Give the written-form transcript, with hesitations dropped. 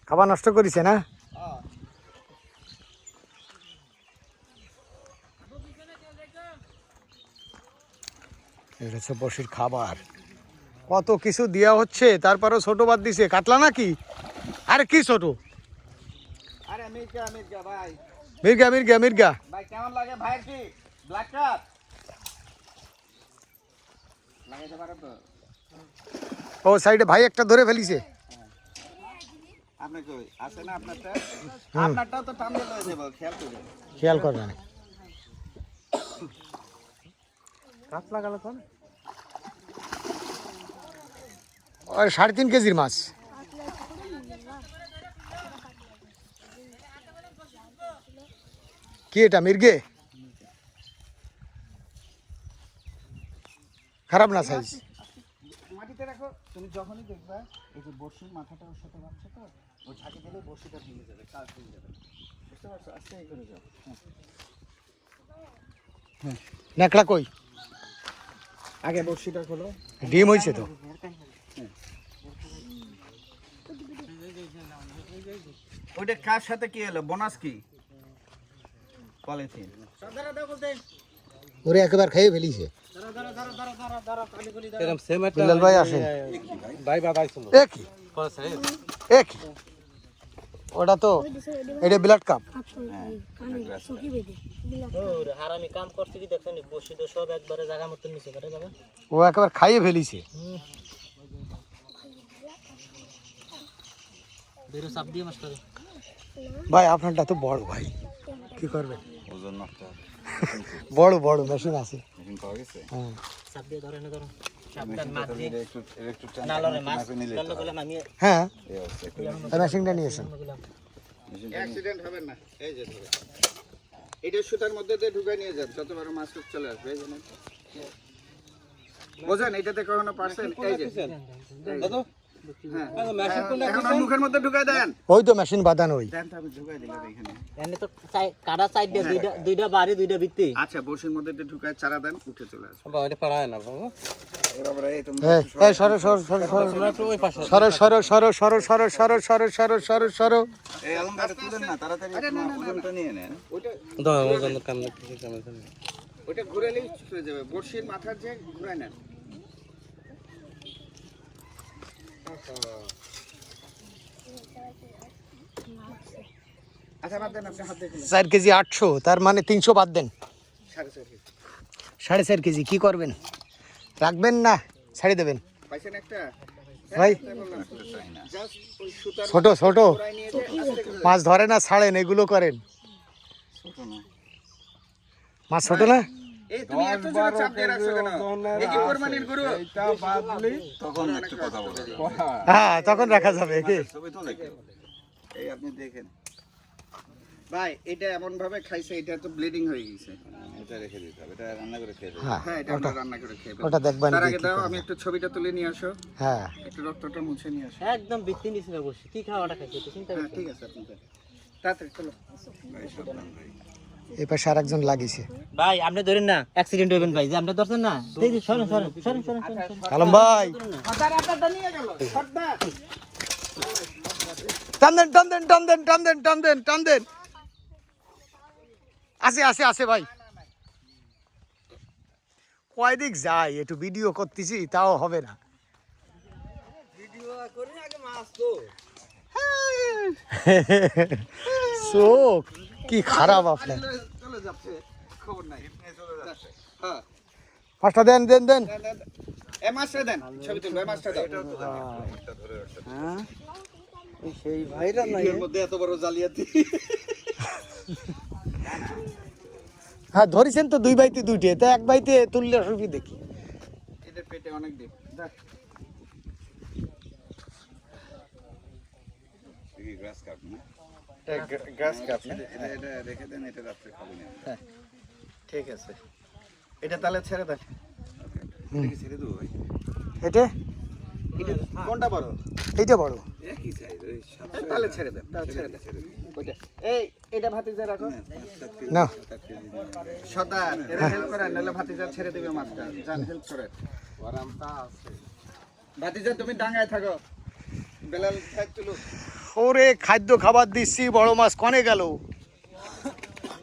খাবার নষ্ট করিছে না? এটা হচ্ছে বসির খাবার। কত কিছু দেওয়া হচ্ছে, তারপরেও ছোট বাদ দিছে। কাতলা নাকি? আরে কি ছোট? আরে মির্গা মির্গা ভাই। মির্গা মির্গা মির্গা ভাই কেমন লাগে ভাইয়ের কি? ব্ল্যাক কাপ লাগাইতে পারো তো? ও সাইডে ভাই একটা ধরে ফেলিছে। আপনি কই আছে না আপনারটা? আপনারটাও তো টান দিয়ে লয়ে যাবো, খেয়াল করে। খেয়াল করবেন। কাতলা গেল কোন? ওই 3.5 কেজির মাছ। কি এটা মির্গে? খারাপ না সাইজ। মাটিতে রাখো, তুমি যখনই দেখবা এই যে বড়শির মাথাটা ওর সাথে বাঁধছে তো, ও ঝাঁকি দিলে বড়শিটা ভেঙে যাবে, কাজ ভেঙে যাবে। বুঝতে পারছো? আস্তে করে যাও। নেকড়া কই? আগে বড়শিটা খোলো। ডিম হইছে তো। ওইটা কার সাথে কি হলো? বোনাস কি? পলিথিন। ওরে একবার খেয়ে ফেলিছে। বিলাল ভাই আসেন। একই ওটা তো এটা ব্লাড কাপ। ও একবার খাইয়ে ফেলিছে। ভাই আপনারটা তো বড় ভাই, কি করবেন? বড় বড় মেশিন আছে। হ্যাঁ মেশিনটা নিয়েছেন। অ্যাক্সিডেন্ট হবে না। এই যে এটা সুতার মধ্যে দিয়ে ঢুকাই নিয়ে যান, যত বড় মাছ চলে আসবে। এই যে বোঝেন এটাতে কখনো পারছেন? এই যে দাদু মুখের মধ্যে ঢুকাই দেন। ওই তো মেশিন বাঁধানো। ওই আচ্ছা বড়শির মধ্যে ঢুকায় চারা দেন, উঠে চলে আসবে। ওইটা ঘুরালেই চলে যাবে। বড়শির মাথার যে ঘুরায় নেন। আচ্ছা বাদ দেন, আপনি হাত দেখুন। 4 কেজি 800, তার মানে 300 বাদ দেন। 4.5 কেজি কি করবেন? রাখবেন না ছাড়ি দেবেন? পাইছেন একটা ভাই? ছোট ছোট মাছ ধরে না, ছাড়েন, এগুলো করেন। মাছ ছোট না? এই তুমি এত জোরে চাপ দিয়ে রাখছো কেন? এই কি কোরবানির গরু? এটা বাদলি তখন একটু কথা বলবো। হ্যাঁ তখন রাখা যাবে। কি ছবি তো নাকি? এই আপনি দেখেন ভাই, এটা এমন ভাবে খাইছে, এটা তো ব্লিডিং হয়ে গেছে। এটা রেখে দিতে হবে, এটা রান্না করে খেয়ে দেবো। হ্যাঁ হ্যাঁ এটা আমরা রান্না করে খেয়ে ফেলবো। ওটা দেখবেন। তার আগে দাও আমি একটু ছবিটা তুলে নিয়ে আসো। হ্যাঁ একটু রক্তটা মুছে নিয়ে আসো। একদম বিত্তি নিছিল বসে কি খাওয়াটা খাইছে তো চিন্তা হ্যাঁ ঠিক আছে, আপনি তাড়াতাড়ি চলো। ভাই সাবধান ভাই। এই পাশে আরেকজন লাগিয়েছে। ভাই আপনি ধরেন না, অ্যাক্সিডেন্ট হইবেন ভাই, যে আপনি ধরছেন না। দেখি সরেন সরেন সরেন সরেন সরেন। আলম ভাই আদার আদারটা নিয়ে গেল সর্দার। টান দেন টান দেন টান দেন টান দেন টান দেন টান দেন। আছে আছে আছে ভাই। কয়দিক যাই, একটু ভিডিও করতেছি তাও হবে না। ভিডিও করি আগে মাছ তো চোখ কি খারাপ আপনার। চলে যাচ্ছে, খবর নাই। হ্যাঁ পাঁচটা দেন দেন দেন। এই মাছটা দেন, ছবি তুলবে। মাছটা দাও। হ্যাঁ এই সেই ভাইরা না এর মধ্যে এত বড় জালিয়াতি। হ্যাঁ ধরেছেন তো 2 বাইতে 2টে, তা 1 বাইতে তুললে অসুবিধা দেখি। এদের পেটে অনেক ডিম। দেখ দেখি গ্রাস কাপ না? গ্যাস কাপ না? এটা রেখে দেন, এটা রাত্রে খাবেন না। হ্যাঁ ঠিক আছে, এটা তাহলে ছেড়ে দেন। দেখি ছেড়ে দেবো ভাই। এটা এটা কোনটা বড়? এইটা বড়। একই সাইজ, ওই তাহলে ছেড়ে দেন, তাহলে ছেড়ে দেন। ওইটা এই এটা ভাতিজা রাখো। না সর্দার এরা হেল্প করেন, নাহলে ভাতিজা ছেড়ে দিবে মাছটা। যান হেল্প করেন। ভাতিজা তুমি ডাঙায় থাকো, বেলাল সাহেব তুলো। ওরে খাদ্য খাবার দিচ্ছি, বড় মাছ কনে গেল?